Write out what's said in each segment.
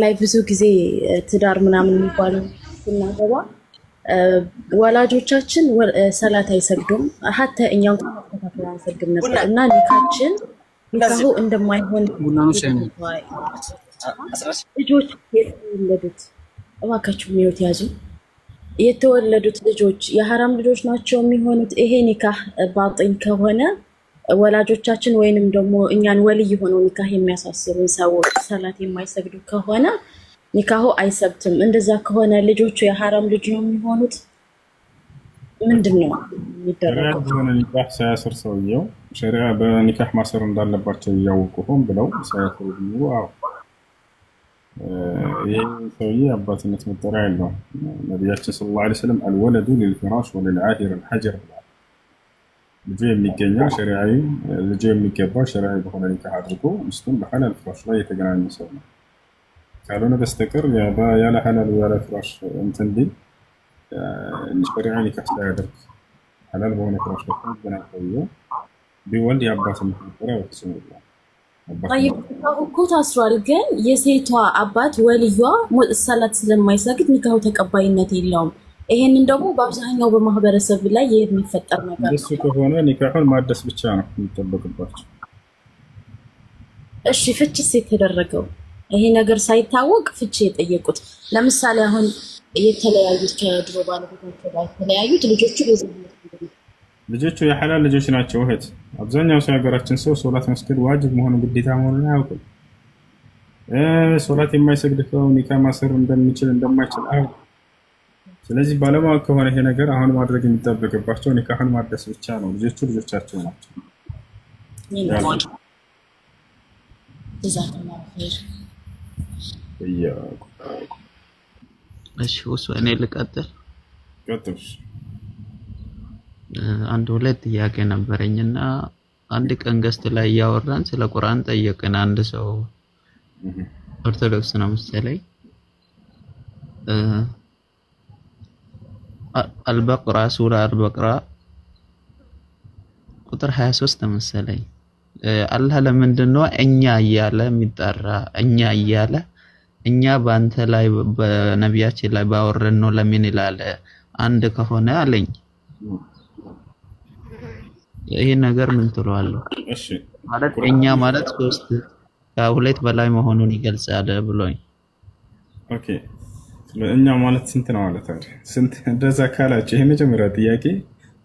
ላይ ብዙ ጊዜ ትዳር ምናምን የሚባለው ስናገባ ወላጆቻችን ሰላት አይሰግዱም ሀታ እኛን ተከታትለን አንሰግድም ነበር እና ኒካሁ እንደማይሆን ልጆች የተወለዱት እባካችሁ ሚውት ያዙ የተወለዱት ልጆች የሐራም ልጆች ናቸው የሚሆኑት ይሄ ኒካህ ባጢን ከሆነ ወላጆቻችን ወይንም ደግሞ እኛን ወልይ ሆነው ኒካህ የሚያሳስሩን ሰዎች ሰላት የማይሰግዱ ከሆነ ኒካሁ አይሰብትም እንደዛ ከሆነ ልጆቹ የሐራም ልጅ ነው የሚሆኑት ምንድነው የሚደረገው ሆነ ኒካህ ሳያስር ሰውየው ሸሪዓ በኒካህ ማሰር እንዳለባቸው ያውቁም ብለው ሳያስሩ ነው ይሄ ሰውዬ አባትነት መጠሪያ ያለው ነብያችን ሰለላሁ ዐለይሂ ወሰለም አልወለዱ ለልፍራሽ ወለልዓሂር الحجر ልጅ የሚገኘው ሸሪዓዊ ልጅ የሚገባው ሸሪዓዊ በሆነ ኒካህ አድርጎ ሚስቱን በሐላል ፍራሽ ላይ የተገናኘ ሰው ነው ካልሆነ በስተቀር ያለ ሐላል ያለ ፍራሽ እንትን ቢል ሸሪዓዊ ኒካህ ሳያደርግ ሐላል በሆነ ፍራሽ ላይ ተገናኝተው ቢወልድ የአባትነት መጠሪያ ወጥቷል طيب እኮ ታስሯል ግን የሴቷ አባት ወልዩዋ ሰላት ስለማይሰግድ ኒካሁ ተቀባይነት የለውም ይሄንን ደግሞ በአብዛኛው በማህበረሰብ ላይ የሚፈጠር ነገር ነው እሱ ከሆነ ኒካሁን ማደስ ብቻ ነው የሚጠበቅባቸው እሺ ፍቺስ የተደረገው ይሄ ነገር ሳይታወቅ ፍቺ የጠየቁት ለምሳሌ አሁን የተለያዩት ከድሮ ባለቤታቸው ጋር የተለያዩት ልጆቹ የሐላል ልጆች ናቸው እህት አብዛኛው ሀገራችን ሰው ሶላት መስገድ ዋጅብ መሆኑን ግዴታ መሆኑን አያውቅም ሶላት የማይሰግድ ሰው ኒካህ ማሰር እንደሚችል እንደማይችል አያውቅም ስለዚህ ባለማወቅ ከሆነ ይሄ ነገር አሁን ማድረግ የሚጠበቅባቸው ኒካህን ማደስ ብቻ ነው ልጆቹ ልጆቻቸው ናቸው እሺ ወሰኔ ልቀጥል ቀጥልሽ አንድ ሁለት ጥያቄ ነበረኝና አንድ ቀን ገስት ላይ ያወራን ስለ ቁርአን ጠየቀን አንድ ሰው ኦርቶዶክስ ነው መሰለኝ አልበቅራ ሱራ አልበቅራ ቁጥር 23 መሰለኝ አላህ ለምንድነው እኛ እያለ የሚጠራ እኛ እያለ እኛ ባንተ ላይ በነቢያችን ላይ ባወረን ነው ለምን ይላል አንድ ከሆነ አለኝ ይሄ ነገር ምን ትሏለሁ እሺ ማለት እኛ ማለት ሶስት ከሁለት በላይ መሆኑን ይገልጻል ብሎኝ ኦኬ እኛ ማለት ስንት ነው ማለት አይደል ስንት እንደዛ ካላችሁ ይሄ መጀመሪያ ጥያቄ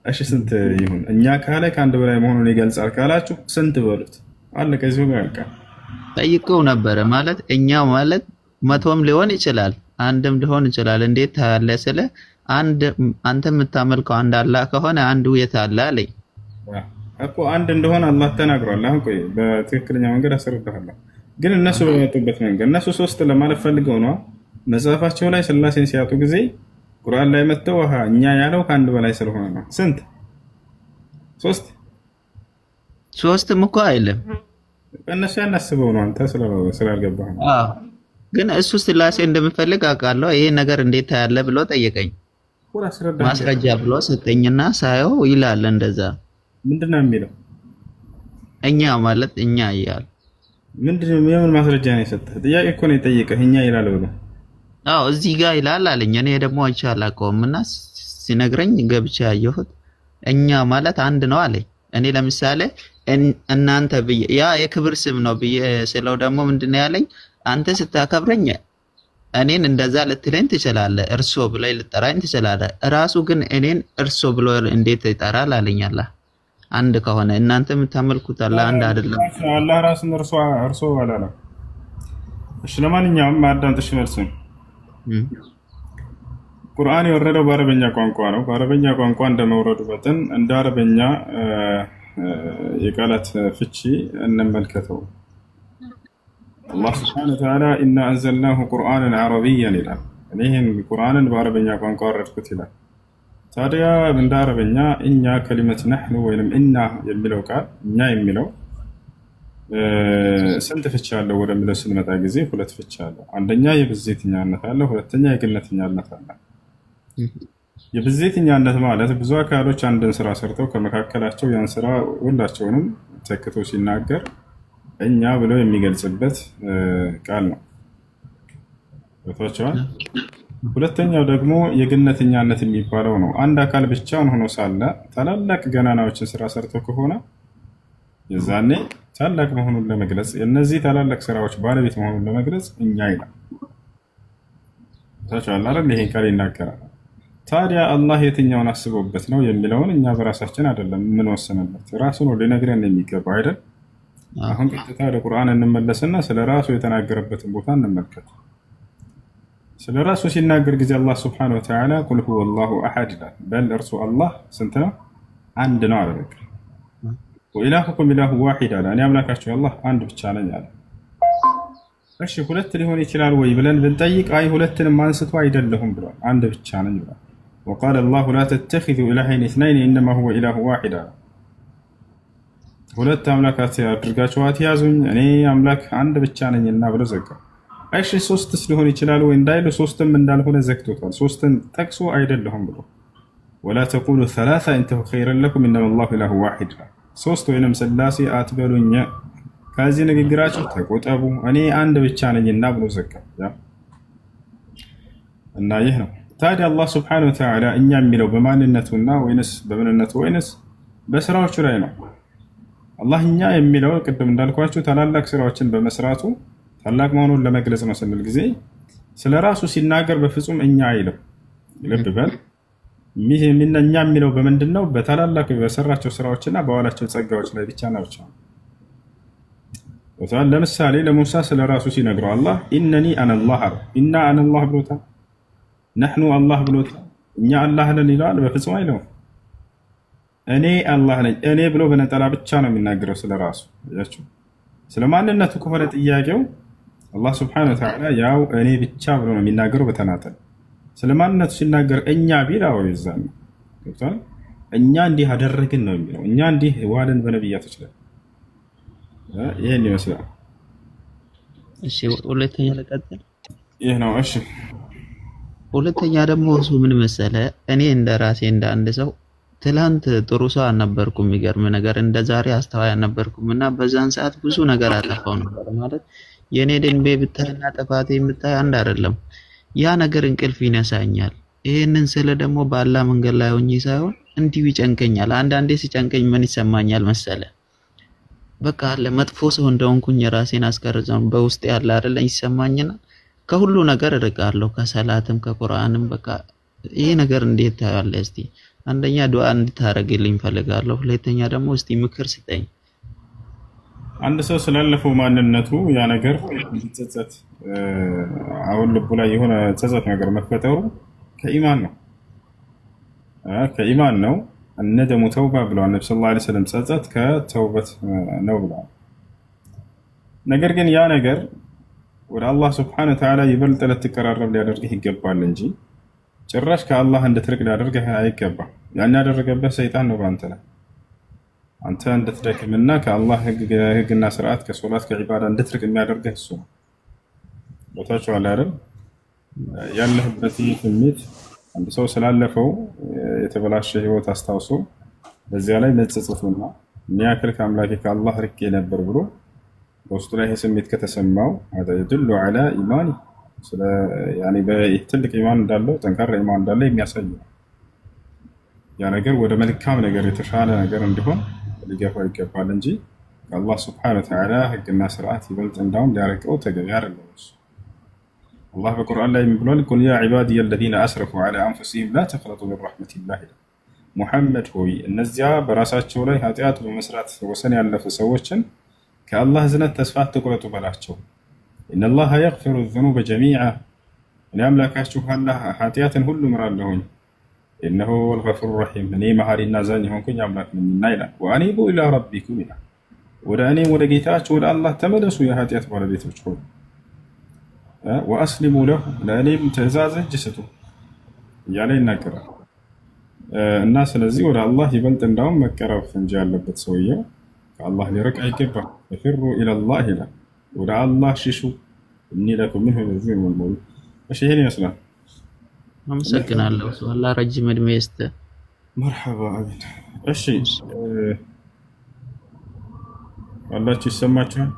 እሺ ስንት ይሁን እኛ ካለ ከአንድ በላይ መሆኑን ይገልጻል ካላችሁ ስንት በሉት አለ ከዚህ ጋር ያልቃ ጠይቀው ነበር ማለት እኛ ማለት መቶም ሊሆን ይችላል አንድም ሊሆን ይችላል እንዴት ታለ ስለ አንድ አንተ የምታመልከው አንድ አላህ ከሆነ አንዱ የት አለ አለኝ እኮ አንድ እንደሆነ አላህ ተናግሯል አሁን ቆይ በትክክለኛ መንገድ አስረዳለሁ ግን እነሱ በመጡበት መንገድ እነሱ ሶስት ለማለት ፈልገው ነው መጽሐፋቸው ላይ ስላሴን ሲያጡ ጊዜ ቁርአን ላይ መተው እኛ ያለው ከአንድ በላይ ስለሆነ ነው ስንት ሶስትም እኮ አይደለም እነሱ ያናስበው ነው አንተ ስላልገባህ ነው ግን እሱ ስላሴ እንደምፈልግ አውቃለሁ ይሄ ነገር እንዴት ያለ ብሎ ጠየቀኝ ማስረጃ ብሎ ሰጠኝና ሳየው ይላል እንደዛ ምንድነው የሚለው እኛ ማለት እኛ ይያል ምንድነው የምን ማስረጃ ነው የሰጠህ ጥያቄ እኮ ነው የጠየቀህ እኛ ይላል ብሎ አዎ እዚህ ጋር ይላል አለኝ እኔ ደግሞ አይቻላቀውምና ሲነግረኝ ገብቻ ያየሁት እኛ ማለት አንድ ነው አለኝ እኔ ለምሳሌ እናንተ ያ የክብር ስም ነው ስለው ደግሞ ምንድነው ያለኝ አንተ ስታከብረኝ እኔን እንደዛ ልትለኝ ትችላለህ እርሶ ብለህ ልጠራኝ ትችላለህ ራሱ ግን እኔን እርሶ ብሎ እንዴት ይጠራል አለኝ አላህ አንድ ከሆነ እናንተ የምታመልኩት አላህ አንድ አይደለም አላህ ራሱን እርሶ አላለም እሺ ለማንኛውም አዳምጥሽ መልሱን ቁርአን የወረደው በአረበኛ ቋንቋ ነው በአረበኛ ቋንቋ እንደመውረዱ መጠን እንደ አረበኛ የቃላት ፍቺ እንመልከተው الله سبحانه وتعالى إنا أنزلناه قرآنا عربيا ይላል እኔን ቁርአንን በአረበኛ ቋንቋ ወረድኩት ይላል ታዲያ እንደ አረበኛ እኛ ከሊመት ነህኑ ወይንም እና የሚለው ቃል እኛ የሚለው ስንት ፍቺ አለው ወደሚለው ስንመጣ ጊዜ ሁለት ፍቺ አለው አንደኛ የብዜትኛነት አለ ሁለተኛ የግነትኛነት አለ የብዜትኛነት ማለት ብዙ አካሎች አንድን ስራ ሰርተው ከመካከላቸው ያን ስራ ሁላቸውንም ተክቶ ሲናገር እኛ ብሎ የሚገልጽበት ቃል ነው። ወጥቷቸዋል። ሁለተኛው ደግሞ የግነተኛነት የሚባለው ነው። አንድ አካል ብቻውን ሆኖ ሳለ ታላላቅ ገናናዎችን ስራ ሰርቶ ከሆነ የዛኔ ታላቅ መሆኑን ለመግለጽ የነዚህ ታላላቅ ስራዎች ባለቤት መሆኑን ለመግለጽ እኛ ይላል። ወጥቷቸዋል አይደል? ይሄን ቃል ይናገራል። ታዲያ አላህ የትኛውን አስቦበት ነው የሚለውን እኛ በራሳችን አይደለም የምንወስንበት፣ ራሱ ነው ሊነግረን የሚገባው አይደል? አሁን ቀጥታ ወደ ቁርአን እንመለስና ስለ ራሱ የተናገረበትን ቦታ እንመልከት። ስለ ራሱ ሲናገር ጊዜ አላህ ሱብሓነሁ ወተዓላ ቁል ሁወ አላሁ አሐድ ይላል። በል እርሱ አላህ ስንት ነው? አንድ ነው አለ። በቃ ወኢላሁኩም ኢላሁ ዋሂድ አለ። እኔ አምላካችሁ አላህ አንድ ብቻ ነኝ አለ። እሺ ሁለት ሊሆን ይችላል ወይ ብለን ብንጠይቅ አይ ሁለትንም አንስቶ አይደለሁም ብሏል፣ አንድ ብቻ ነኝ ብሏል። وقال الله لا تتخذوا إلهين اثنين إنما هو إله واحد አለ። ሁለት አምላካት አድርጋችሁ አትያዙኝ እኔ አምላክ አንድ ብቻ ነኝና ብሎ ዘጋ። እሺ ሶስትስ ሊሆን ይችላል ወይ እንዳይሉ ሶስትም እንዳልሆነ ዘግቶታል። ሶስትን ጠቅሶ አይደለሁም ብሎ ولا تقولوا ثلاثة انتهوا خيرا لكم إنما الله إله واحد ሶስት ወይንም ስላሴ አትበሉኝ ከዚህ ንግግራችሁ ተቆጠቡ እኔ አንድ ብቻ ነኝና ብሎ ዘጋ። እና ይህ ነው ታዲያ አላህ Subhanahu Wa Ta'ala እኛ የሚለው በማንነቱና ወይንስ በምንነቱ ወይንስ በስራዎቹ ላይ ነው? አላህ እኛ የሚለው ቅድም እንዳልኳችሁ ታላላቅ ስራዎችን በመስራቱ ታላቅ መሆኑን ለመግለጽ ነው ስንል ጊዜ ስለራሱ ሲናገር በፍጹም እኛ አይልም። ልብ በል እኛ የሚለው በምንድነው? በታላላቅ በሰራቸው ስራዎችና በዋላቸው ጸጋዎች ላይ ብቻ ነው። ወታን ለምሳሌ ለሙሳ ስለራሱ ሲነግረው አላህ ኢነኒ አነ አላህ ኢና አነ አላህ ብሎታል። نحن الله ብሎታል። እኛ አላህ ነን ይላል? በፍጹም አይለውም። እኔ አላህ ነኝ እኔ ብሎ በነጠላ ብቻ ነው የሚናገረው ስለራሱ። ያችሁ ስለማንነቱ ከሆነ ጥያቄው አላህ Subhanahu Wa Ta'ala ያው እኔ ብቻ ብሎ ነው የሚናገረው በተናጠል። ስለማንነቱ ሲናገር እኛ ቢላው ይዛም ገብቷል። እኛ እንዲህ አደረግን ነው የሚለው። እኛ እንዲህ ዋልን በነብያቶች ላይ ይሄን ይመስላል። እሺ ሁለተኛ ለቀጥል። ይሄ ነው። እሺ ሁለተኛ ደግሞ እሱ ምን መሰለ እኔ እንደራሴ እንደ አንድ ሰው ትላንት ጥሩ ሰው አልነበርኩም። የሚገርም ነገር እንደ ዛሬ አስተዋይ አልነበርኩምና በዛን ሰዓት ብዙ ነገር አጠፋው ነበር ማለት የኔ ደንቤ ብታይና ጥፋቴ የምታይ አንድ አይደለም። ያ ነገር እንቅልፍ ይነሳኛል። ይሄንን ስለ ደግሞ በአላህ መንገድ ላይ ሆኜ ሳይሆን እንዲሁ ይጨንቀኛል። አንዳንዴ ሲጨንቀኝ ምን ይሰማኛል መሰለ በቃ ለመጥፎ ሰው እንደሆንኩኝ ራሴን አስቀርጸው በውስጥ ያለ አይደል ይሰማኝና ከሁሉ ነገር እርቃለሁ ከሰላትም ከቁርአንም በቃ ይሄ ነገር እንዴት ታያለህ? እስቲ አንደኛ ዱዓ እንድታረግልኝ ፈልጋለሁ። ሁለተኛ ደግሞ እስቲ ምክር ስጠኝ። አንድ ሰው ስላለፈው ማንነቱ ያ ነገር እንዲጸጸት አሁን ልቡ ላይ የሆነ ጸጸት ነገር መፈጠሩ ከኢማን ነው። ከኢማን ነው። الندم توبة ብለዋል ነብዩ ሰለላሁ ዐለይሂ ወሰለም። ጸጸት ከተውበት ነው ብለዋል። ነገር ግን ያ ነገር ወደ አላህ Subhanahu Wa Ta'ala ይበልጥ ለተቀራረብ ሊያደርግህ ይገባል እንጂ ጭራሽ ከአላህ እንድትርቅ ሊያደርግህ አይገባም። ያን ያደረገበት ሰይጣን ነው ባንተ ላይ። አንተ እንድትደክምና ከአላህ ህግና ስርዓት ከሶላት ከዒባዳ እንድትርቅ የሚያደርግህ እሱ ነው። ቦታቸዋል አይደል? ያለህበት ስሜት አንድ ሰው ስላለፈው የተበላሸ ህይወት አስታውሶ በዚያ ላይ መጸጸቱና የሚያክል ከአምላኬ ከአላህ ርቄ ነበር ብሎ በውስጡ ላይ ስሜት ከተሰማው هذا يدل على ايمان يعني በትልቅ ኢማን እንዳለው ጠንካራ ኢማን እንዳለው የሚያሳይ ነው። ያ ነገር ወደ መልካም ነገር የተሻለ ነገር እንዲሆን ሊገፋው ይገባል እንጂ አላህ Subhanahu Wa Ta'ala ህግና ስርዓት ይበልጥ እንዳውም ሊያረቀው ተገቢ አይደለም። الله በቁርአን ላይ ብሏል قل يا عبادي الذين اسرفوا على انفسهم لا تقنطوا من رحمة الله ሙሐመድ ሆይ እነዚያ በራሳቸው ላይ ኃጢአት በመስራት ወሰን ያለፈ ሰዎችን ከአላህ ዝነት ተስፋ አትቁረጡ በላቸው። ان الله يغفر الذنوب جميعا እኔ አምላካችሁ አላህ ኃጢአትን ሁሉ ምራለሁኝ انه هو الغفور الرحيم እኔ መሐሪና አዛኝ ሆንኩኝ አምላክ ነኝና ይላል። وانيبوا الى ربكم ይላል። ወደ እኔ ወደ ጌታችሁ ወደ አላህ ተመለሱ የኃጢአት ባለቤቶች ሆይ واسلموا له ለእኔም ትእዛዝ እጅ ስጡ እያለ ይናገራል። እና ስለዚህ ወደ አላህ ይበልጥ እንዳውም መቀረብ እንጂ ያለበት ሰውየው ከአላህ ሊርቅ አይገባም። ففروا الى الله ይላል። ወደ አላህ ሽሹ اني لكم منه نذير مبين። እሺ ይሄን ይመስላል። አመሰግናለሁ። አላህ ረጅም እድሜ ይስጥ። مرحبا አሚን። እሺ አላህ ይሰማችኋል።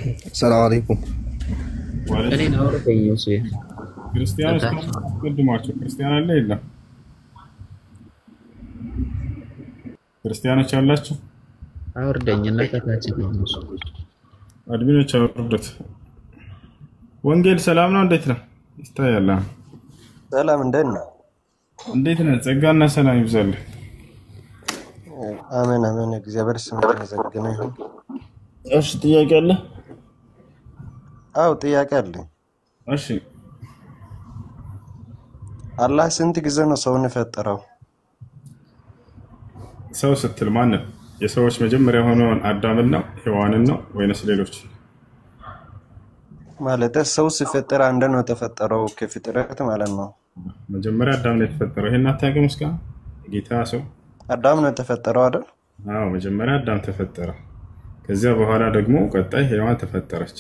السلام عليكم. እኔ ነው አውርደኝ ዮሴፍ ክርስቲያኖች ቅድማቸው ክርስቲያን አለ የለም? ክርስቲያኖች አላችሁ? አውርደኝና ከታች ነው አድሚኖች አውርዱት። ወንጌል ሰላም ነው? እንዴት ነው? ይታያል። ሰላም እንደት ነው? እንዴት ነው? ጸጋና ሰላም ይብዛልህ። አሜን አሜን። እግዚአብሔር ስም የተመሰገነ ይሁን። እሺ ጥያቄ አለ? አው ጥያቄ አለኝ። እሺ አላህ ስንት ጊዜ ነው ሰውን የፈጠረው? ሰው ስትል ማን ነው? የሰዎች መጀመሪያ ሆነውን አዳምን ነው ሔዋንን ነው ወይንስ ሌሎች? ማለት ሰው ሲፈጠር አንድ ነው የተፈጠረው ከፍጥረት ማለት ነው። መጀመሪያ አዳም ነው የተፈጠረው። ይሄን አታውቅም? እስካ ጌታ ሰው አዳም ነው የተፈጠረው አይደል? አዎ መጀመሪያ አዳም ተፈጠረ። ከዚያ በኋላ ደግሞ ቀጣይ ሔዋን ተፈጠረች።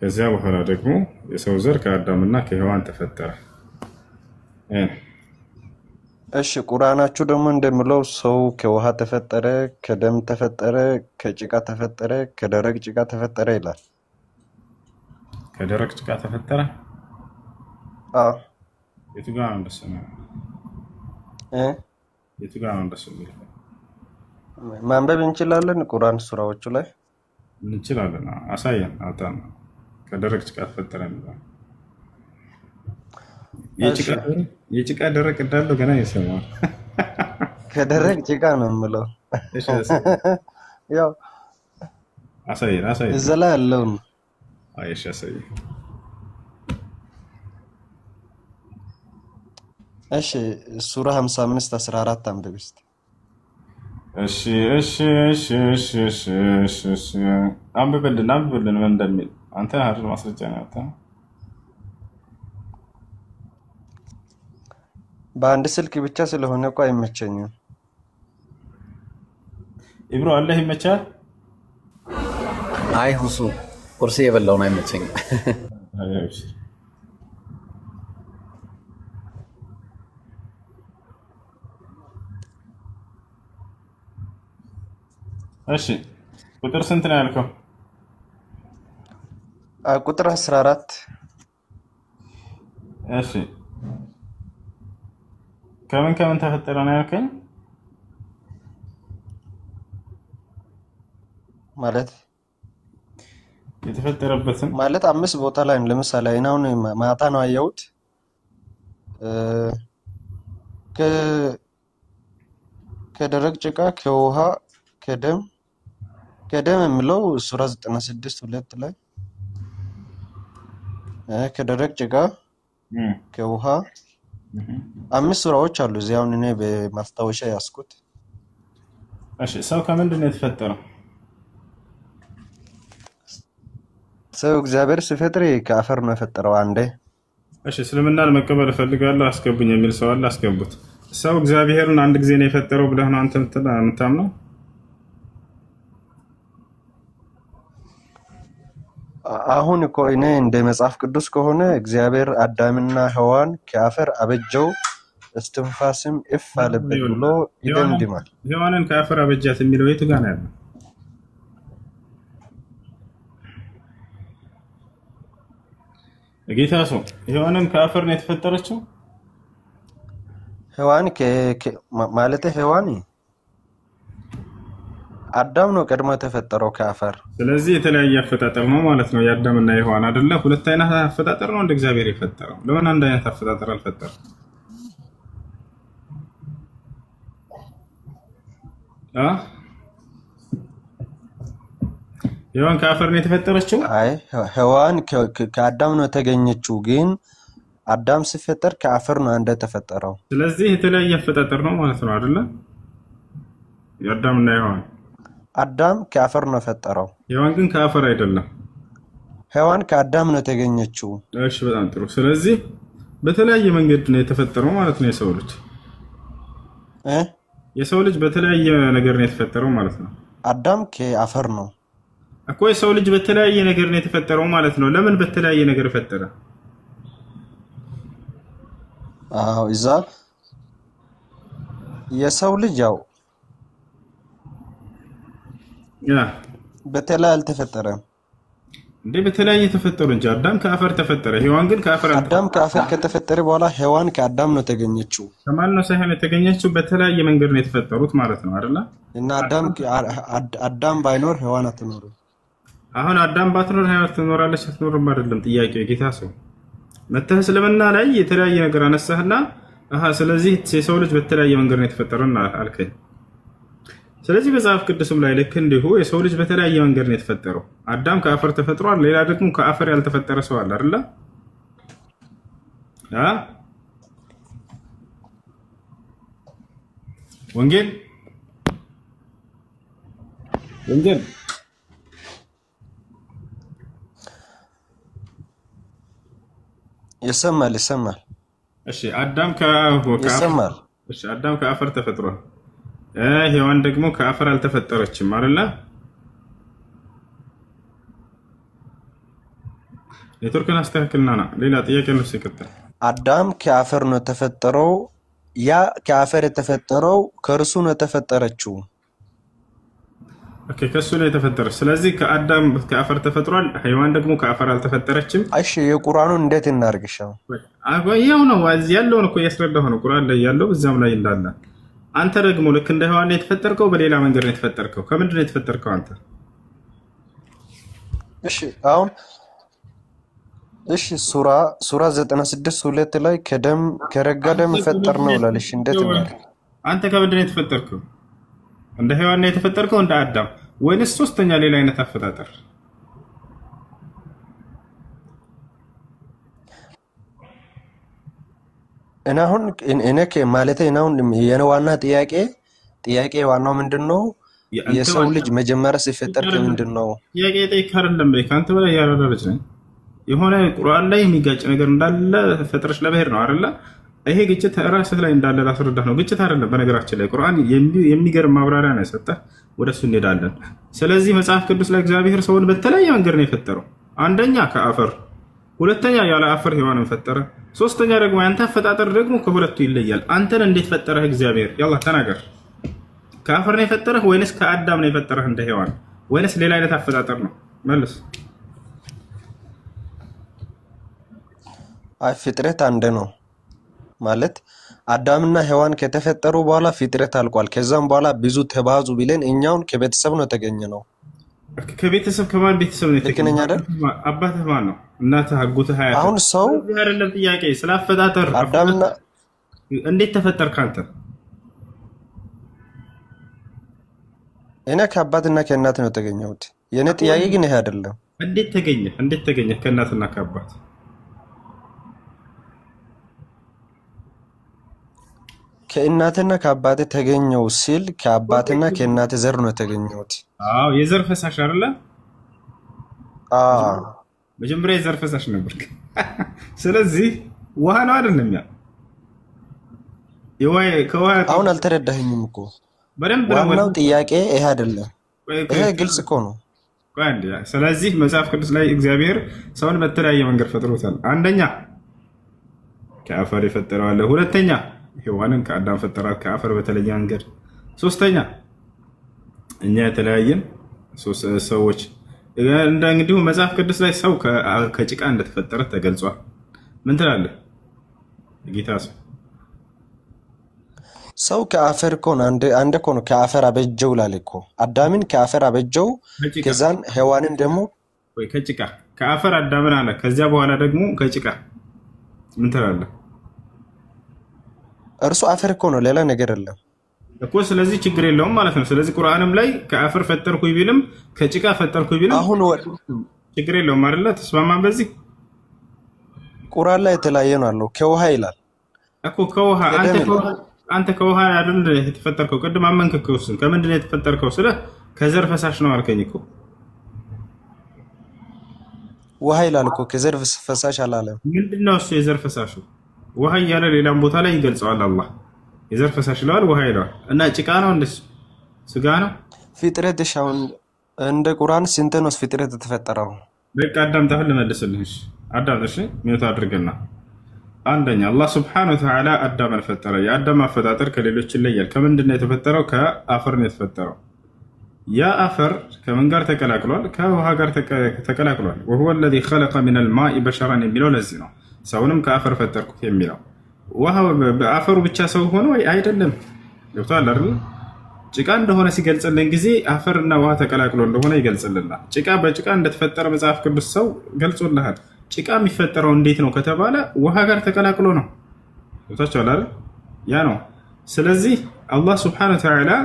ከዚያ በኋላ ደግሞ የሰው ዘር ከአዳምና ከሔዋን ተፈጠረ። እሺ ቁርአናችሁ ደግሞ እንደሚለው ሰው ከውሃ ተፈጠረ፣ ከደም ተፈጠረ፣ ከጭቃ ተፈጠረ፣ ከደረቅ ጭቃ ተፈጠረ ይላል። ከደረቅ ጭቃ ተፈጠረ? አዎ። የቱ ጋር ነው እንደሱ ነው? የቱ ጋር ነው እንደሱ ነው? ማንበብ እንችላለን ቁርአን ሱራዎቹ ላይ እንችላለን። አሳየን አውጣና። ከደረቅ ጭቃ ተፈጠረ ነው። የጭቃ ደረቅ እንዳለው ገና ይሰማል። ከደረቅ ጭቃ ነው የምለው። እሺ ያው አሳየን እዛ ላይ ያለው ነው። አይሽ አሳየን። እሺ ሱራ 55:14 አንብብ እስቲ። እሺ አንብብልን ምን እንደሚል አንተ አይደል ማስረጃ ነው ያወጣው? በአንድ ስልክ ብቻ ስለሆነ እኮ አይመቸኝም። ኢብሮ አላህ ይመቻል። አይ ሁሱ ቁርስ የበላውን አይመቸኝም። አይሽ እሺ ቁጥር ስንት ነው ያልከው? ቁጥር 14። እሺ ከምን ተፈጠረ ነው ያልከኝ? ማለት የተፈጠረበትን ማለት 5 ቦታ ላይ ለምሳሌ አይናውን ማታ ነው አየሁት። ከደረቅ ጭቃ ከውሃ ከደም የሚለው ሱራ 96:2 ላይ ከደረቅ ጭቃ ከውሃ 5 ሱራዎች አሉ። እዚያውን እኔ በማስታወሻ ያስኩት። እሺ ሰው ከምንድን ነው የተፈጠረው? ሰው እግዚአብሔር ሲፈጥር ከአፈር ነው የፈጠረው አንዴ። እሺ እስልምናን መቀበል እፈልጋለሁ አስገቡኝ የሚል ሰው አለ? አስገቡት። ሰው እግዚአብሔርን አንድ ጊዜ ነው የፈጠረው ብለህ ነው አንተ የምታምነው? አሁን እኮ እኔ እንደ መጽሐፍ ቅዱስ ከሆነ እግዚአብሔር አዳምና ሔዋን ከአፈር አበጀው እስትንፋስም እፍ አለበት ብሎ ይደምድማል። ሔዋንን ከአፈር አበጃት የሚለው የቱ ጋር ነው ያለው? ጌታ ሰው ሔዋንን ከአፈር ነው የተፈጠረችው? ሔዋን ማለት ሔዋን አዳም ነው ቀድሞ የተፈጠረው ከአፈር። ስለዚህ የተለያየ አፈጣጠር ነው ማለት ነው የአዳምና የሔዋን አይደለ? ሁለት አይነት አፈጣጠር ነው እንደ እግዚአብሔር የፈጠረው። ለምን አንድ አይነት አፈጣጠር አልፈጠረም? ሔዋን ከአፈር ነው የተፈጠረችው? አይ ሔዋን ከአዳም ነው የተገኘችው፣ ግን አዳም ሲፈጠር ከአፈር ነው አንደ ተፈጠረው። ስለዚህ የተለያየ አፈጣጠር ነው ማለት ነው አይደለ? የአዳምና የሔዋን አዳም ከአፈር ነው ፈጠረው። ሔዋን ግን ከአፈር አይደለም። ሔዋን ከአዳም ነው የተገኘችው። እሺ በጣም ጥሩ። ስለዚህ በተለያየ መንገድ ነው የተፈጠረው ማለት ነው የሰው ልጅ። የሰው ልጅ በተለያየ ነገር ነው የተፈጠረው ማለት ነው። አዳም ከአፈር ነው እኮ የሰው ልጅ በተለያየ ነገር ነው የተፈጠረው ማለት ነው። ለምን በተለያየ ነገር ፈጠረ? እዛ የሰው ልጅ ያው በተለይ አልተፈጠረም። እንዴ በተለያየ ተፈጠሩ እንጂ አዳም ከአፈር ተፈጠረ ሔዋን ግን ከአፈር አዳም ከአፈር ከተፈጠረ በኋላ ሔዋን ከአዳም ነው ተገኘችው ከማን ነው ሳይሆን የተገኘችው በተለያየ መንገድ ነው የተፈጠሩት ማለት ነው አይደል እና አዳም ባይኖር ሔዋን አትኖርም አሁን አዳም ባትኖር ሔዋን ትኖራለች አትኖርም አይደለም ጥያቄው የጌታ ሰው መተህ ስለምና ላይ የተለያየ ነገር አነሳህና ስለዚህ የሰው ልጅ በተለያየ መንገድ ነው የተፈጠረና አልከኝ ስለዚህ በዛፍ ቅዱስም ላይ ልክ እንዲሁ የሰው ልጅ በተለያየ መንገድ ነው የተፈጠረው አዳም ከአፈር ተፈጥሯል ሌላ ደግሞ ከአፈር ያልተፈጠረ ሰው አለ አይደል ወንጌል ይሰማል እሺ አዳም ከአፈር እሺ አዳም ከአፈር ተፈጥሯል ሔዋን ደግሞ ከአፈር አልተፈጠረችም አይደል ኔትወርክን አስተካክልና ሌላ ጥያቄ ነው ሲከተል አዳም ከአፈር ነው ተፈጠረው ያ ከአፈር የተፈጠረው ከርሱ ነው ተፈጠረችው ኦኬ ከሱ ነው የተፈጠረ ስለዚህ ከአዳም ከአፈር ተፈጥሯል ሔዋን ደግሞ ከአፈር አልተፈጠረችም እሺ የቁርአኑን እንዴት እናርግሻው ያው ነው ዋዚ ያለው ነው ያስረዳው ነው ቁርአን ላይ ያለው በዛም ላይ እንዳለ አንተ ደግሞ ልክ እንደ ሔዋን የተፈጠርከው በሌላ መንገድ ነው የተፈጠርከው ከምንድን ነው የተፈጠርከው አንተ እሺ አሁን እሺ ሱራ 96:2 ላይ ከረጋ ደም ፈጠር ነው ላለሽ እንዴት ነው አንተ ከምንድን ነው የተፈጠርከው እንደ ሔዋን ነው የተፈጠርከው እንደ አዳም ወይስ ሶስተኛ ሌላ አይነት አፈጣጠር እና አሁን እነከ ማለት ነው የነዋና ጥያቄ ዋናው ምንድነው የሰው ልጅ መጀመሪያ ሲፈጠር ከምንድነው ጥያቄ ጠይቀርለም በካንተ በላይ ያረዳለች ነው የሆነ ቁርአን ላይ የሚጋጭ ነገር እንዳለ ፈጥረሽ ለበህር ነው አይደል ይሄ ግጭት ራስህ ላይ እንዳለ ላስረዳህ ነው ግጭት አይደለም በነገራችን ላይ ቁርአን የሚገርም ማብራሪያ ነው የሰጠህ ወደሱ እንሄዳለን ስለዚህ መጽሐፍ ቅዱስ ላይ እግዚአብሔር ሰውን በተለያየ መንገድ ነው የፈጠረው አንደኛ ከአፈር ሁለተኛ ያለ አፈር ሔዋንን ፈጠረ ሶስተኛ ደግሞ ያንተ አፈጣጠር ደግሞ ከሁለቱ ይለያል አንተን እንዴት ፈጠረህ እግዚአብሔር ያላህ ተናገር ከአፈር ነው የፈጠረህ ወይስ ከአዳም ነው የፈጠረህ እንደ ሔዋን ወይስ ሌላ አይነት አፈጣጠር ነው መልስ ፍጥረት አንድ ነው ማለት አዳምና ሔዋን ከተፈጠሩ በኋላ ፍጥረት አልቋል ከዛም በኋላ ብዙ ተባዙ ቢለን እኛውን ከቤተሰብ ነው ተገኘነው ከቤተሰብ ከማን ቤተሰብ ነው ተገኘኛ አይደል አባትህ ማን ነው እናትህ አጎትህ አያትህ አሁን ሰው አይደለም ጥያቄ ስላፈጣጠር አዳምና እንዴት ተፈጠርክ አንተ እኔ ከአባትና ከእናት ነው ተገኘሁት የኔ ጥያቄ ግን ይሄ አይደለም እንዴት ተገኘ ከእናትና ከአባት ከእናትና ከአባቴ ተገኘው ሲል ከአባትና ከእናቴ ዘር ነው ተገኘሁት የዘር ፈሳሽ አይደለ መጀመሪያ የዘር ፈሳሽ ነበርክ ስለዚህ ውሃ ነው አይደለም ያ አሁን አልተረዳኸኝም እኮ በደንብ ዋናው ጥያቄ ይሄ አይደለም ይሄ ግልጽ እኮ ነው ስለዚህ መጽሐፍ ቅዱስ ላይ እግዚአብሔር ሰውን በተለያየ መንገድ ፈጥሮታል አንደኛ ከአፈር የፈጠረው አለ ሁለተኛ ሔዋንን ከአዳም ፈጠራት ከአፈር በተለየ መንገድ ሶስተኛ እኛ የተለያየን ሰዎች እንግዲህ መጽሐፍ ቅዱስ ላይ ሰው ከጭቃ እንደተፈጠረ ተገልጿል ምን ትላለህ ጌታ ሰው ከአፈር ኮን አንድ ኮን ከአፈር አበጀው ላልኮ አዳምን ከአፈር አበጀው ከዛን ሔዋንን ደግሞ ወይ ከጭቃ ከአፈር አዳምን አለ ከዚያ በኋላ ደግሞ ከጭቃ ምን ትላለህ እርሱ አፈር ኮን ሌላ ነገር አይደለም እኮ ስለዚህ ችግር የለውም ማለት ነው ስለዚህ ቁርአንም ላይ ከአፈር ፈጠርኩኝ ቢልም ከጭቃ ፈጠርኩኝ ቢልም አሁን ችግር የለውም አይደል ተስማማን በዚህ ቁርአን ላይ የተለያየ ነው አለው ከውሃ ይላል እኮ ከውሃ አንተ ከውሃ አይደል የተፈጠርከው ቅድም አመንከው ከምንድን ነው የተፈጠርከው ስለ ከዘር ፈሳሽ ነው አልከኝ እኮ ውሃ ይላል እኮ ከዘር ፈሳሽ አላለም ምንድነው እሱ የዘር ፈሳሹ ውሃ ያለ ሌላም ቦታ ላይ ይገልጸዋል አላህ የዘር ፈሳሽ ይላል ውሃ ይላል እና ጭቃ ነው እንደስ ስጋ ነው ፍጥረት ሻውን እንደ ቁርአን ስንት ነው ፍጥረት የተፈጠረው በቃ አዳም ታህል መልስልሽ አዳም እሺ ሚውት አድርገና አንደኛ አላህ Subhanahu Wa Ta'ala አዳምን ፈጠረ የአዳም አፈጣጠር ከሌሎች ይለያል ከምንድነው የተፈጠረው ከአፈር ነው የተፈጠረው ያ አፈር ከምን ጋር ተቀላቅሏል? ከውሃ ጋር ተቀላቅሏል። وهو الذي خلق من الماء بشرا የሚለው ለዚህ ነው ሰውንም ከአፈር ፈጠርኩት የሚለው። ውሃው በአፈሩ ብቻ ሰው ሆኖ አይደለም። ገብቷል አይደል? ጭቃ እንደሆነ ሲገልጽልን ጊዜ አፈርና ውሃ ተቀላቅሎ እንደሆነ ይገልጽልናል። ጭቃ በጭቃ እንደተፈጠረ መጽሐፍ ቅዱስ ሰው ገልጾልሃል። ጭቃ የሚፈጠረው እንዴት ነው ከተባለ ውሃ ጋር ተቀላቅሎ ነው። ገብቷችኋል አይደል? ያ ነው። ስለዚህ አላህ Subhanahu Wa Ta'ala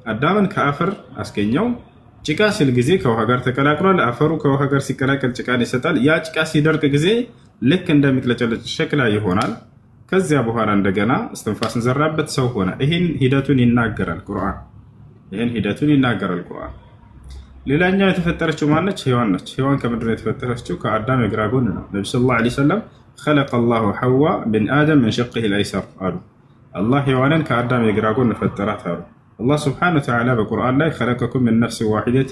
አዳምን ከአፈር አስገኘው። ጭቃ ሲል ጊዜ ከውሃ ጋር ተቀላቅሏል። አፈሩ ከውሃ ጋር ሲቀላቀል ጭቃን ይሰጣል። ያ ጭቃ ሲደርቅ ጊዜ ልክ እንደሚቅለጨለጭ ሸክላ ይሆናል። ከዚያ በኋላ እንደገና እስትንፋስን ዘራበት፣ ሰው ሆነ። ይሄን ሂደቱን ይናገራል ቁርአን። ሌላኛው የተፈጠረችው ማነች? ሔዋን ነች። ሔዋን ከምንድን ነው የተፈጠረችው? ከአዳም የግራ ጎን ነው። ነብዩ ሰለላሁ ዐለይሂ ወሰለም خلق الله حواء من آدم من شقه الأيسر አሉ። አላህ ሔዋንን ከአዳም የግራ ጎን ፈጠራት አሉ። አላህ Subhanahu Wa Ta'ala በቁርአን ላይ خلقكم من نفس واحدة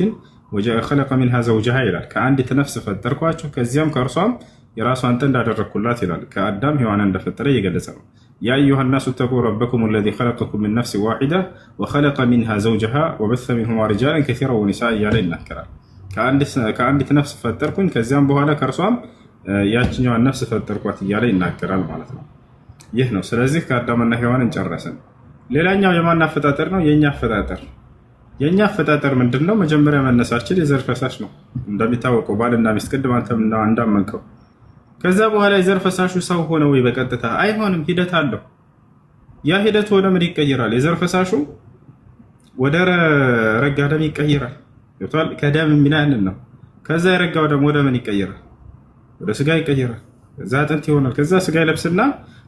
وخلق منها زوجها ይላል። ከአንዲት ነፍስ ፈጠርኳችሁ ከዚያም ከእርሷም የራሷን ጥንድ አደረኩላት ይላል። ከአዳም ሔዋንን እንደፈጠረ እየገለጸ ነው። يا أيها الناس اتقوا ربكم الذي خلقكم من نفس واحدة وخلق منها زوجها وبث منهما رجالا كثيرا ونساء እያለ ይናገራል። ከአንዲት ነፍስ ፈጠርኩኝ ከዚያም በኋላ ከእርሷም ያችኛዋን ነፍስ ፈጠርኳት እያለ ይናገራል ማለት ነው። ይህ ነው። ስለዚህ ከአዳምና ሔዋንን ጨረስን። ሌላኛው የማን አፈጣጠር ነው? የኛ አፈጣጠር። የኛ አፈጣጠር ምንድነው? መጀመሪያ መነሳችን የዘር ፈሳሽ ነው እንደሚታወቀው ባልና ሚስት ቅድም አንተም እንዳመንከው። ከዛ በኋላ የዘር ፈሳሹ ሰው ሆነ ወይ? በቀጥታ አይሆንም፣ ሂደት አለው። ያ ሂደት ወደ ምን ይቀየራል? የዘር ፈሳሹ ወደ ረጋ ደም ይቀየራል። ይቷል ከደም የሚናንን ነው። ከዛ የረጋው ደም ወደ ምን ይቀየራል? ወደ ስጋ ይቀየራል። ከዛ አጥንት ይሆናል። ከዛ ስጋ ይለብስና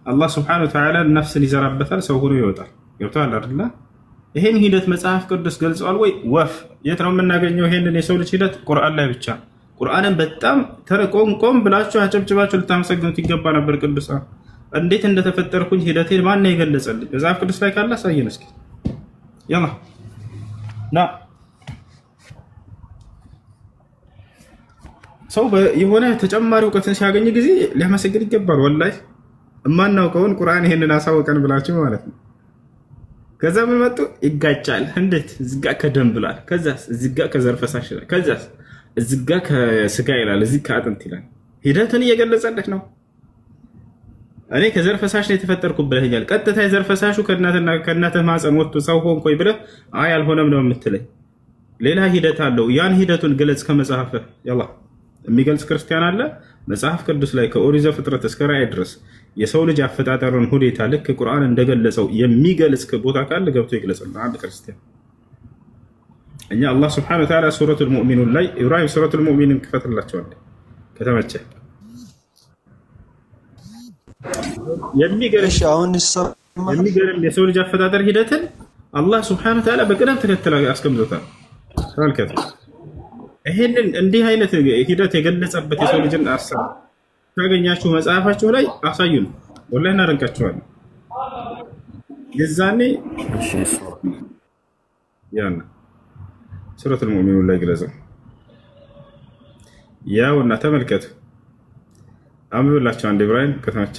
አላህ Subhanahu Wa Ta'ala ነፍስን ይዘራበታል፣ ሰው ሆኖ ይወጣል። ይቷል አይደል? ይሄን ሂደት መጽሐፍ ቅዱስ ገልጿል ወይ? ወፍ የት ነው የምናገኘው ይሄንን የሰው ልጅ ሂደት? ቁርአን ላይ ብቻ። ቁርአንን በጣም ተረቆም ብላችሁ አጨብጭባችሁ ልታመሰግኑት ይገባ ነበር። ቅዱሳን እንዴት እንደተፈጠርኩኝ ሂደቴን ማን ነው የገለጸልኝ? መጽሐፍ ቅዱስ ላይ ካለ አሳየን እስኪ። ያላ ና ሰው የሆነ ተጨማሪ እውቀትን ሲያገኝ ጊዜ ሊያመሰግን ይገባል። ወላሂ እማናውቀውን ቁርአን ይሄንን አሳወቀን ብላችሁ ማለት ነው። ከዛ ምን መጡ? ይጋጫል። እንዴት? እዚጋ ከደም ብሏል፣ ከዛስ እዚጋ ከዘር ፈሳሽ ይላል፣ ከዛስ እዚጋ ከስጋ ይላል፣ እዚህ ከአጥንት ይላል። ሂደቱን እየገለጸልህ ነው። እኔ ከዘር ፈሳሽ ነው የተፈጠርኩ ብለኸኛል። ቀጥታ የዘር ፈሳሹ ከእናትህ ማህፀን ወጥቶ ሰው ሆንኩኝ ብለህ አይ አልሆነም ነው የምትለኝ። ሌላ ሂደት አለው። ያን ሂደቱን ግለጽ ከመጽሐፍህ። ያላ የሚገልጽ ክርስቲያን አለ? መጽሐፍ ቅዱስ ላይ ከኦሪት ዘፍጥረት እስከ ራእይ ድረስ የሰው ልጅ አፈጣጠሩን ሁኔታ ልክ ቁርአን እንደገለጸው የሚገልጽ ቦታ ካለ ገብቶ ይግለጽልን አንድ ክርስቲያን። እኛ አላህ Subhanahu Wa Ta'ala ሱረቱል ሙእሚኑን ላይ ኢብራሂም ሱረቱል ሙእሚንን ክፈትላቸዋል ከተመቸ። የሚገርም የሰው ልጅ አፈጣጠር ሂደትን አላህ Subhanahu Wa Ta'ala በቅደም ተከተል አስቀምጦታል። ተመልከቱ። ይሄንን እንዲህ አይነት ሂደት የገለጸበት የሰው ልጅን አሰብ ታገኛችሁ መጽሐፋችሁ ላይ አሳዩን። ወላሂ እናደንቃችኋለን። የዛኔ ያና ሱረቱል ሙእሚኑን ላይ ግለጸው። ያውና ተመልከቱ። አምብላችሁ አንድ ኢብራሂም ከተመቸ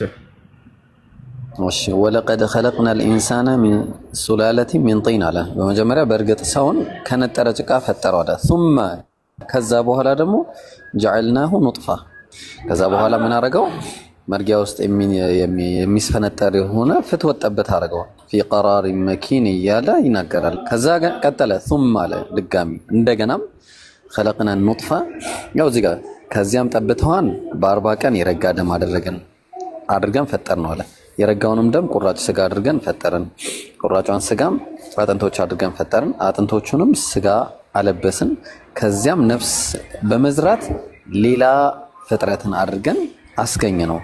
እሺ ወለቀድ خلقنا الانسان من سلاله من طين አለ። በመጀመሪያ በእርግጥ ሰውን ከነጠረ ጭቃ ፈጠረው አለ። ثم ከዛ በኋላ ደግሞ جعلناه نطفه ከዛ በኋላ ምን አረጋው? መርጊያ ውስጥ የሚስፈነጠር የሆነ ፍትወት ጠብታ አረጋው። في قرار مكين እያለ ይናገራል። ከዛ ቀጠለ ثم አለ ድጋሚ እንደገናም خلقنا النطفه ያው እዚህ ጋር ከዚያም ጠብታዋን በ40 ቀን የረጋ ደም አድርገን ፈጠርነው አለ። የረጋውንም ደም ቁራጭ ስጋ አድርገን ፈጠርን። ቁራጯን ስጋም አጥንቶች አድርገን ፈጠርን። አጥንቶቹንም ስጋ አለበስን። ከዚያም ነፍስ በመዝራት ሌላ ፍጥረትን አድርገን አስገኘነው።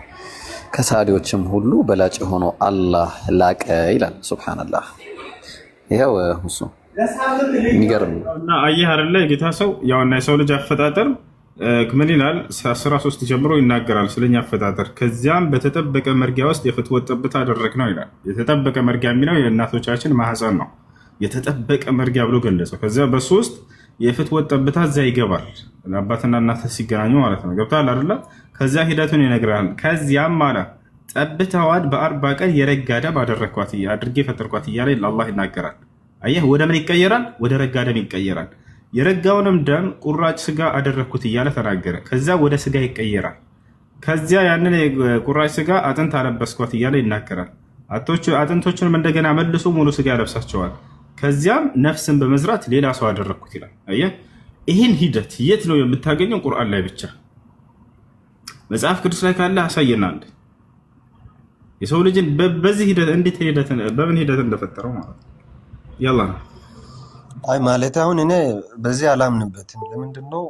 ከሳዲዎችም ሁሉ በላጭ ሆኖ አላህ ላቀ ይላል። ሱብሃንአላህ። ይሄው እሱ የሚገርም እና አየህ አይደለ ጌታ ሰው ያውና የሰው ልጅ አፈጣጠር ምን ይላል? 13 ጀምሮ ይናገራል ስለኛ አፈጣጠር። ከዚያም በተጠበቀ መርጊያ ውስጥ የፍትወት ጠብታ አደረግነው ይላል። የተጠበቀ መርጊያ የሚለው የእናቶቻችን ማህፀን ነው። የተጠበቀ መርጊያ ብሎ ገለጸው። ከዚያ በሶስት የፍትወት ጠብታ እዛ ይገባል። አባትና እናት ሲገናኙ ማለት ነው። ገብቷል አይደለ? ከዚያ ሂደቱን ይነግራል። ከዚያም ማለት ጠብታዋን በ40 ቀን የረጋ ደም አድርጌ ፈጠርኳት እያለ አላህ ይናገራል። አየህ ወደ ምን ይቀየራል? ወደ ረጋ ደም ይቀየራል። የረጋውንም ደም ቁራጭ ስጋ አደረኩት እያለ ተናገረ። ከዛ ወደ ስጋ ይቀየራል። ከዚያ ያንን ቁራጭ ስጋ አጥንት አለበስኳት እያለ ይናገራል። አጥንቶቹንም እንደገና መልሶ ሙሉ ስጋ ያለብሳቸዋል። ከዚያም ነፍስን በመዝራት ሌላ ሰው አደረኩት ይላል። አየህ፣ ይህን ሂደት የት ነው የምታገኘው? ቁርአን ላይ ብቻ። መጽሐፍ ቅዱስ ላይ ካለ አሳየናል። የሰው ልጅን በዚህ ሂደት እንዴት በምን ሂደት እንደፈጠረው ማለት ነው። ያላ አይ ማለት አሁን እኔ በዚህ አላምንበትም። ለምንድን ነው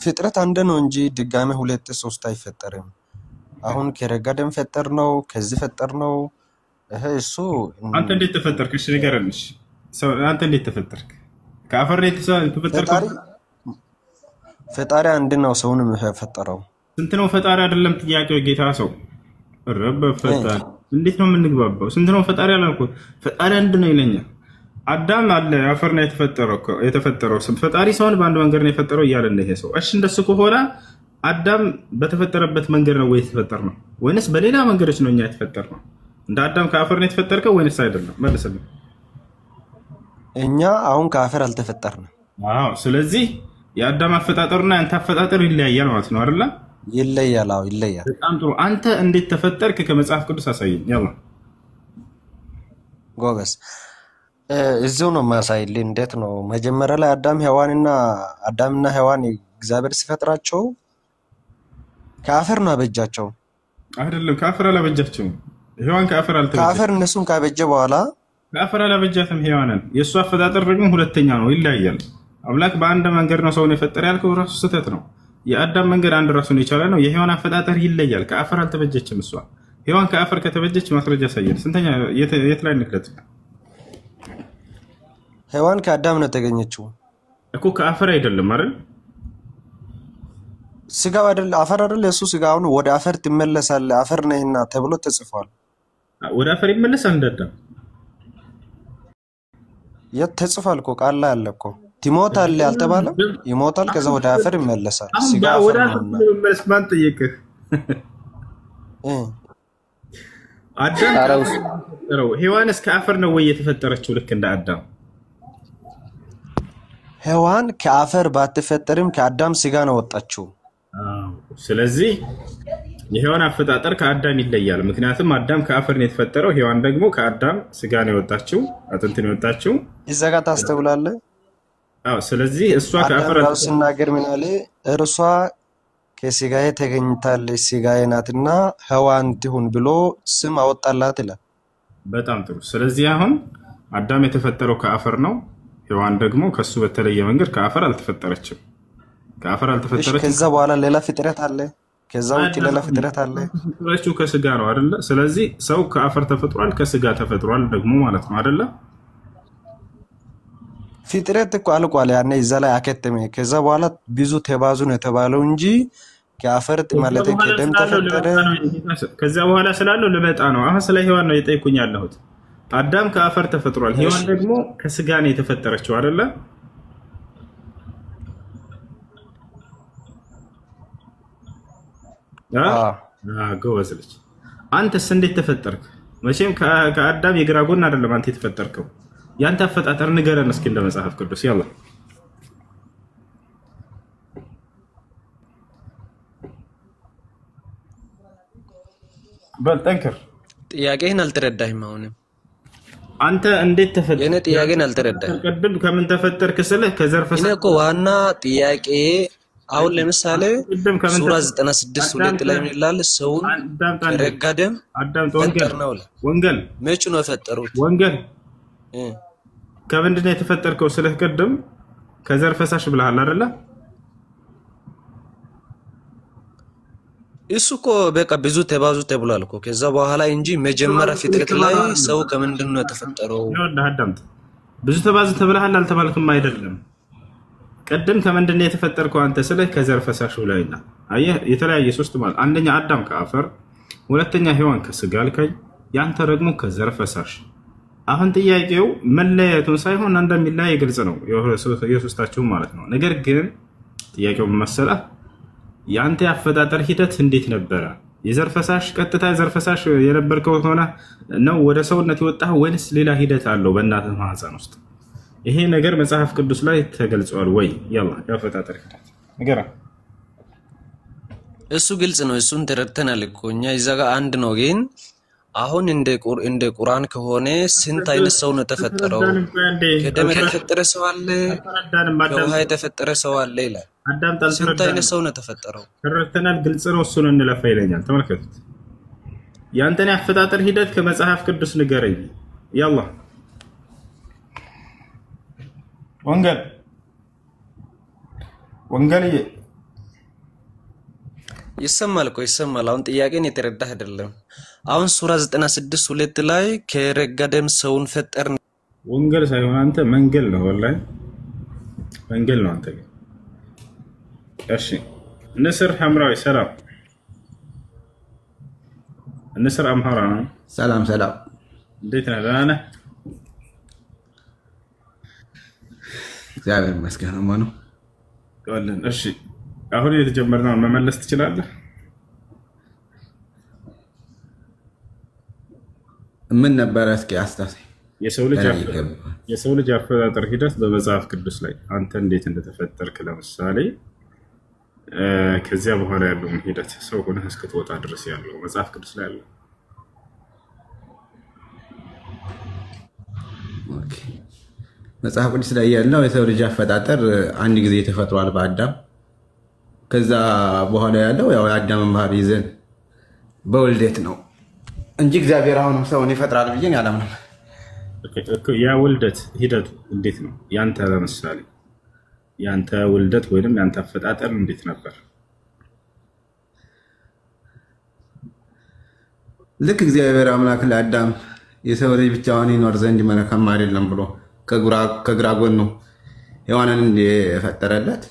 ፍጥረት አንድ ነው እንጂ ድጋሜ 2 3 አይፈጠርም። አሁን ከረጋ ደም ፈጠር ነው፣ ከዚህ ፈጠር ነው። እሱ አንተ እንዴት ተፈጠርክ? እሺ ንገረንሽ። አንተ እንዴት ተፈጠርክ? ከአፈር ተፈጠርክ? ፈጣሪ አንድ ነው፣ ሰውንም ፈጠረው። ስንት ነው ፈጣሪ? አይደለም ጥያቄው ጌታ ሰው ረብ ፈጣሪ። እንዴት ነው የምንግባባው? ስንት ነው ፈጣሪ አላልኩት። ፈጣሪ አንድ ነው ይለኛል። አዳም አለ አፈር ነው የተፈጠረው። ፈጣሪ ሰውን በአንድ መንገድ ነው የፈጠረው እያለ ነው ይሄ ሰው። እሺ እንደሱ ከሆነ አዳም በተፈጠረበት መንገድ ነው ወይ የተፈጠርነው? ወይንስ በሌላ መንገዶች ነው እኛ የተፈጠርነው? እንደ አዳም ከአፈር ነው የተፈጠርከው ወይንስ አይደለም? መልስልኝ። እኛ አሁን ከአፈር አልተፈጠርንም። አዎ፣ ስለዚህ የአዳም አፈጣጠርና ያንተ አፈጣጠር ይለያያል ማለት ነው አይደል? ይለያል። አዎ ይለያል። በጣም ጥሩ። አንተ እንዴት ተፈጠርክ? ከመጽሐፍ ቅዱስ አሳየኝ። ያላ ጎበዝ፣ እዚሁ ነው ማሳይልኝ። እንዴት ነው መጀመሪያ ላይ አዳምና ሔዋን እግዚአብሔር ሲፈጥራቸው ከአፈር ነው አበጃቸው። አይደለም፣ ከአፈር አላበጃቸውም። ሔዋን ከአፈር አልተበጀ። ከአፈር እነሱን ካበጀ በኋላ ከአፈር አላበጃትም ሔዋንን። የእሱ አፈጣጠር ደግሞ ሁለተኛ ነው፣ ይለያያል። አምላክ በአንድ መንገድ ነው ሰውን የፈጠረ ያልከው ራሱ ስህተት ነው። የአዳም መንገድ አንድ ራሱን የቻለ ነው። የሔዋን አፈጣጠር ይለያል። ከአፈር አልተበጀችም እሷ። ሔዋን ከአፈር ከተበጀች ማስረጃ ያሳያል። ስንተኛ የት ላይ እንክለት? ሔዋን ከአዳም ነው የተገኘችው እኮ ከአፈር አይደለም አይደል? ስጋው አይደል አፈር አይደል? እሱ ስጋውን ወደ አፈር ትመለሳለህ አፈር ነህና ተብሎ ተጽፏል። ወደ አፈር ይመለሳል እንዳዳም የት ተጽፏል እኮ ቃል ላይ አለ እኮ። ትሞታለህ አልተባለም? ይሞታል፣ ከዛ ወደ አፈር ይመለሳል። ስጋ ወደ አፈር ይመለስ ማን ጠየቀህ? አዳም ሔዋንስ ከአፈር ነው ወይ የተፈጠረችው? ልክ እንደ አዳም ሔዋን ከአፈር ባትፈጠርም ከአዳም ስጋ ነው ወጣችው። ስለዚህ የሔዋን አፈጣጠር ከአዳም ይለያል። ምክንያቱም አዳም ከአፈር ነው የተፈጠረው፣ ሔዋን ደግሞ ከአዳም ስጋ ነው የወጣችው፣ አጥንት ነው የወጣችው። እዛ ጋር ታስተውላለህ? አዎ። ስለዚህ እሷ ከአፈር ሲናገር ምን አለ? እርሷ ከስጋዬ ተገኝታለች ስጋዬ ናትና ሔዋን ትሁን ብሎ ስም አወጣላት ይላል። በጣም ጥሩ። ስለዚህ አሁን አዳም የተፈጠረው ከአፈር ነው፣ ሔዋን ደግሞ ከሱ በተለየ መንገድ ከአፈር አልተፈጠረችም። ከአፈር አልተፈጠረችም። ከዛ በኋላ ሌላ ፍጥረት አለ። ከዛ ውጭ ሌላ ፍጥረት አለ። ፍጥረቱ ከስጋ ነው አይደለ? ስለዚህ ሰው ከአፈር ተፈጥሯል፣ ከስጋ ተፈጥሯል ደግሞ ማለት ነው አይደለ? ፍጥረት እኮ አልቋል። ያኔ እዛ ላይ አከተመ። ከዛ በኋላ ብዙ ተባዙ ነው የተባለው እንጂ ከአፈር ማለት ከደም ተፈጠረ። ከዛ በኋላ ስላለው ልመጣ ነው። አሁን ስለ ሔዋን ነው የጠይቁኝ ያለሁት። አዳም ከአፈር ተፈጥሯል፣ ሔዋን ደግሞ ከስጋ ነው የተፈጠረችው አይደለ? ጎበዝ ልጅ። አንተስ እንዴት ተፈጠርክ? መቼም ከአዳም የግራ ጎን አይደለም አንተ የተፈጠርከው። ያንተ አፈጣጠር ንገረን እስኪ እንደ መጽሐፍ ቅዱስ። ያላ በል ጠንክር። ጥያቄህን አልተረዳህም። አሁንም አንተ እንዴት ተፈጠርክ? የኔ ጥያቄን አልተረዳህም። ቀድም ከምን ተፈጠርክ ስልህ ከዘርፈሳ እኔ እኮ ዋና ጥያቄ አሁን ለምሳሌ ሱራ 96:2 ላይ ምን ይላል? ሰውን ከረጋ ደም ፈጠርነው ይላል። ወንጌል መቼ ነው የፈጠሩት? ወንጌል ከምንድን ነው የተፈጠርከው ስልህ ቀድም ከዘር ፈሳሽ ብለሃል አይደለ? እሱ እኮ በቃ ብዙ ተባዙ ተብሏል እኮ ከዛ በኋላ እንጂ መጀመሪያ ፍጥረት ላይ ሰው ከምንድን ነው የተፈጠረው? አዳምጥ። ብዙ ተባዙ ተብለሃል አልተባልክም? አይደለም። ቀደም ከምንድን ነው የተፈጠርከው አንተ ስልህ ከዘር ፈሳሽ ብለህና አየህ፣ የተለያየ ሶስት ማለት አንደኛ አዳም ከአፈር፣ ሁለተኛ ሔዋን ከስጋ አልከኝ፣ ያንተ ደግሞ ከዘር ፈሳሽ። አሁን ጥያቄው መለያየቱን ሳይሆን እንደሚለያይ ግልጽ ነው የሶስታችሁም ማለት ነው። ነገር ግን ጥያቄው መሰለህ ያንተ ያፈጣጠር ሂደት እንዴት ነበረ? የዘር ፈሳሽ ቀጥታ የዘር ፈሳሽ የነበርከው ሆነ ነው ወደ ሰውነት የወጣህ ወይስ ሌላ ሂደት አለው በእናትህ ማህፀን ውስጥ? ይሄ ነገር መጽሐፍ ቅዱስ ላይ ተገልጿል ወይ? ያላ ያፈጣጠር ሂደት ንገራ። እሱ ግልጽ ነው። እሱን ተረድተናል እኮ እኛ እዛ ጋር አንድ ነው። ግን አሁን እንደ ቁርአን ከሆነ ስንት አይነት ሰው ነው ተፈጠረው? ከደም የተፈጠረ ሰው አለ፣ ከውሃ የተፈጠረ ሰው አለ ይላል። ስንት አይነት ሰው ነው ተፈጠረው? ተረድተናል። ግልጽ ነው። እሱን እንለፋ ይለኛል። ተመልከቱት። ያንተን ያፈጣጠር ሂደት ከመጽሐፍ ቅዱስ ንገረኝ። ያላ ወንጌል ይሰማል እኮ ይሰማል። አሁን ጥያቄን የተረዳህ አይደለም። አሁን ሱራ 96:2 ላይ ከረጋ ደም ሰውን ፈጠር። ወንጌል ሳይሆን አንተ መንገል ነው። ወላሂ መንገል ነው አንተ። እሺ ንስር ሐምራዊ ሰላም። ንስር አምሃራ ነው። ሰላም ሰላም። እንዴት ነህ? ደህና ነህ? እግዚአብሔር ይመስገን። ማነው ወለን? እሺ አሁን የተጀመረውን መመለስ ትችላለህ? ምን ነበር? እስኪ አስታውሰኝ። የሰው ልጅ አፈጣጠር ሂደት በመጽሐፍ ቅዱስ ላይ አንተ እንዴት እንደተፈጠርክ ለምሳሌ ከዚያ በኋላ ያለውን ሂደት ሰው ሆነህ እስክትወጣ ድረስ ያለው መጽሐፍ ቅዱስ ላይ አለ። ኦኬ። መጽሐፍ ቅዱስ ላይ ያለው የሰው ልጅ አፈጣጠር አንድ ጊዜ ተፈጥሯል በአዳም። ከዛ በኋላ ያለው ያው የአዳምን ባህሪ ይዘን በውልደት ነው እንጂ እግዚአብሔር አሁንም ሰውን ይፈጥራል ብዬ አላምንም። ያ ውልደት ሂደቱ እንዴት ነው? ያንተ ለምሳሌ ያንተ ውልደት ወይንም ያንተ አፈጣጠር እንዴት ነበር? ልክ እግዚአብሔር አምላክ ለአዳም የሰው ልጅ ብቻውን ይኖር ዘንድ መልካም አይደለም ብሎ ከግራ ጎኑ ሔዋንን እንደፈጠረለት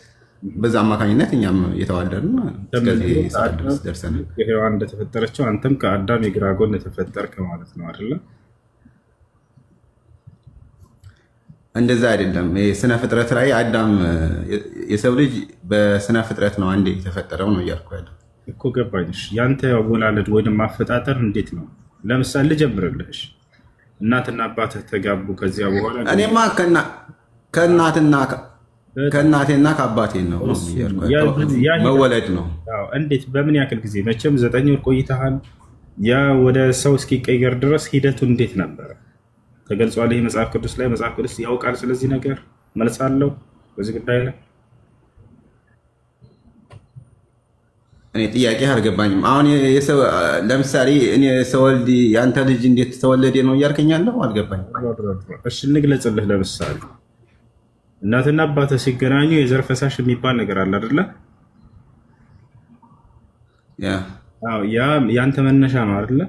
በዛ አማካኝነት እኛም እየተዋለድን እስከዚህ ሰዓት ድረስ ደርሰናል። ሔዋን እንደተፈጠረችው አንተም ከአዳም የግራ ጎን ተፈጠርክ ማለት ነው አይደል? እንደዛ አይደለም። ስነ ፍጥረት ላይ አዳም የሰው ልጅ በስነ ፍጥረት ነው አንዴ የተፈጠረው ነው እያልኩ ያለው እኮ። ገባኝሽ። ያንተ አወላለድ ወይንም አፈጣጠር እንዴት ነው? ለምሳሌ ልጀምርልሽ። እናትና አባትህ ተጋቡ። ከዚያ በኋላ እኔማ ከእናቴና ከአባቴ ነው መወለድ ነው። እንዴት? በምን ያክል ጊዜ? መቼም 9 ወር ቆይተሃል። ያ ወደ ሰው እስኪቀየር ድረስ ሂደቱ እንዴት ነበረ? ተገልጿል። ይሄ መጽሐፍ ቅዱስ ላይ መጽሐፍ ቅዱስ ያውቃል። ስለዚህ ነገር መልስ አለው በዚህ ጉዳይ ላይ። እኔ ጥያቄ አልገባኝም። አሁን ለምሳሌ እኔ ሰወልድ ያንተ ልጅ እንዴት ተወለደ ነው እያልከኛለሁ? አልገባኝም። እሺ እንግለጽልህ። ለምሳሌ እናትና አባትህ ሲገናኙ የዘር ፈሳሽ የሚባል ነገር አለ አይደለ? ያ ያንተ መነሻ ነው አይደለ?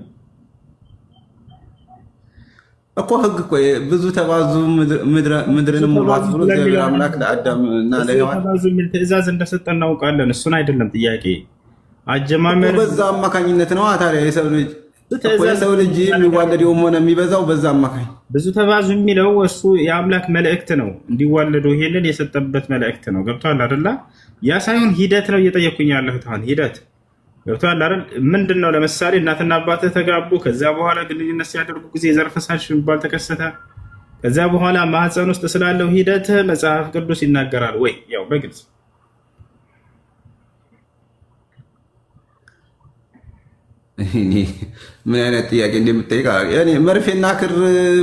እኮ ህግ እኮ ብዙ ተባዙ ምድርን ሙላት ብሎ እግዚአብሔር አምላክ ለአዳም እና ለሔዋን ተባዙ የሚል ትእዛዝ እንደሰጠ እናውቃለን። እሱን አይደለም ጥያቄ። አጀማመር በዛ አማካኝነት ነው። ታዲያ የሰው ልጅ የሚዋለደውም ሆነ የሚበዛው በዛ አማካኝ ብዙ ተባዙ የሚለው እሱ የአምላክ መልእክት ነው። እንዲዋለዱ ይሄንን የሰጠበት መልእክት ነው። ገብቷል አይደለ? ያ ሳይሆን ሂደት ነው እየጠየኩኝ ያለሁት። አሁን ሂደት ገብቷል አይደል? ምንድነው? ለምሳሌ እናትና አባትህ ተጋቡ። ከዛ በኋላ ግንኙነት ሲያደርጉ ጊዜ ዘር ፈሳሽ የሚባል ተከሰተ። ከዛ በኋላ ማህፀን ውስጥ ስላለው ሂደት መጽሐፍ ቅዱስ ይናገራል ወይ? ያው በግልጽ ምን አይነት ጥያቄ እንደምትጠይቅ እኔ መርፌና ክር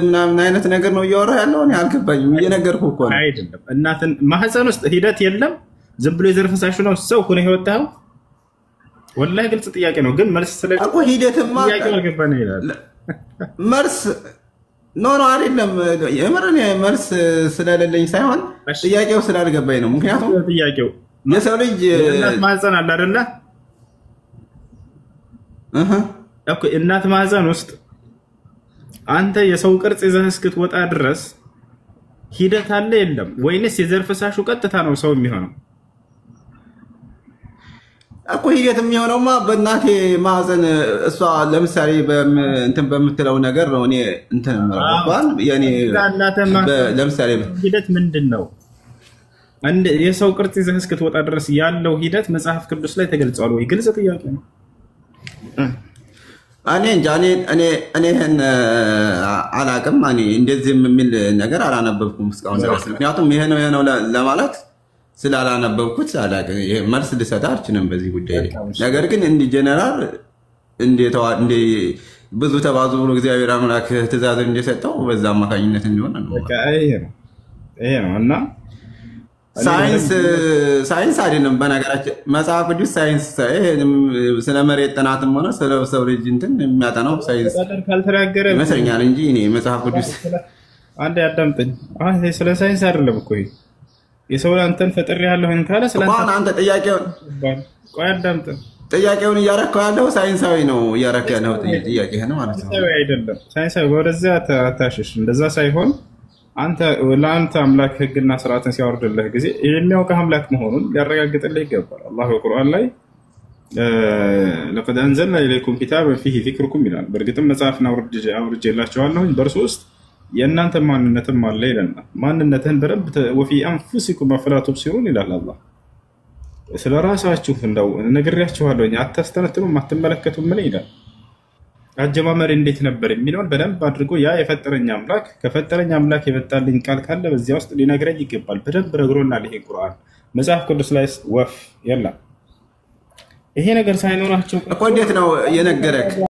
ምናምን አይነት ነገር ነው እያወራ ያለው። እኔ አልገባኝም። እየነገርኩህ እኮ ነው። አይደለም እናትን ማህፀን ውስጥ ሂደት የለም። ዝም ብሎ የዘር ፈሳሽ ነው ሰው ሆነ የወጣው። ወላሂ ግልጽ ጥያቄ ነው። ግን መልስ ስለ እኮ ሂደትማ ጥያቄው አልገባኝ ይላል። መልስ ኖ አይደለም። የምርን መልስ ስለሌለኝ ሳይሆን ጥያቄው ስላልገባኝ ነው። ምክንያቱም ጥያቄው የሰው ልጅ እናት ማህፀን አለ አይደለ? እኮ እናት ማህፀን ውስጥ አንተ የሰው ቅርጽ ይዘህ እስክትወጣ ድረስ ሂደት አለ የለም? ወይንስ የዘር ፈሳሹ ቀጥታ ነው ሰው የሚሆነው? እኮ ሂደት የሚሆነውማ በእናቴ ማህፀን እሷ ለምሳሌ እንትን በምትለው ነገር ነው። እኔ እንትን ምራባል ያኔ ለምሳሌ ሂደት ምንድን ነው? የሰው ቅርጽ ይዘህ እስክትወጣ ድረስ ያለው ሂደት መጽሐፍ ቅዱስ ላይ ተገልጿል ወይ? ግልጽ ጥያቄ ነው። እኔ እንጃ እኔ አላቅም። እኔ እንደዚህ የሚል ነገር አላነበብኩም እስካሁን ድረስ። ምክንያቱም ይሄ ነው ለማለት ስላላነበብኩት አላቅም። ይሄ መልስ ልሰጥ አልችልም በዚህ ጉዳይ ላይ። ነገር ግን እንዲ ጀነራል እንደ ብዙ ተባዙ ብሎ እግዚአብሔር አምላክ ትእዛዝ እንደሰጠው በዛ አማካኝነት እንደሆነ ነው። በቃ ይሄ ነው እና ሳይንስ አይደለም በነገራችን መጽሐፍ ቅዱስ ሳይንስ ስለ መሬት ጥናትም ሆነ ስለ ሰው ልጅ እንትን የሚያጠናው ሳይንስ ካልተናገረ ይመስለኛል እንጂ እኔ መጽሐፍ ቅዱስ አንድ ያዳምጠኝ። አሁን ስለ ሳይንስ አይደለም እኮ የሰው አንተን ፈጥሬያለሁ ካለ አንተ ቆይ አዳምጠኝ። ጥያቄውን እያረከው ያለው ሳይንሳዊ ነው እያረከው ያለው ጥያቄህን ማለት ነው። ሳይንሳዊ አይደለም። ሳይንሳዊ ወደዚያ ታሽሽ እንደዛ ሳይሆን አንተ ለአንተ አምላክ ህግና ስርዓትን ሲያወርድልህ ጊዜ የሚያውቀው አምላክ መሆኑን ሊያረጋግጥልህ ይገባል። አላህ በቁርአን ላይ ለቀድ አንዘልና ኢለይኩም ኪታበን ፊሂ ዚክሩኩም ይላል። በእርግጥም መጽሐፍን አውርጄላችኋለሁ በእርሱ ውስጥ የእናንተ ማንነትም አለ ይለናል። ማንነትህን በደንብ ወፊ አንፉሲኩም አፈላ ቱብሲሩን ይላል አላህ። ስለ ራሳችሁ እንደው ነግሬያችኋለሁ አታስተነትኑም አትመለከቱም ምን ይላል። አጀማመር እንዴት ነበር የሚለውን በደንብ አድርጎ ያ የፈጠረኝ አምላክ ከፈጠረኝ አምላክ የመጣልኝ ቃል ካለ በዚያ ውስጥ ሊነግረኝ ይገባል። በደንብ ነግሮናል። ይሄ ቁርአን መጽሐፍ ቅዱስ ላይ ወፍ የለም። ይሄ ነገር ሳይኖራቸው እኮ እንዴት ነው የነገረክ?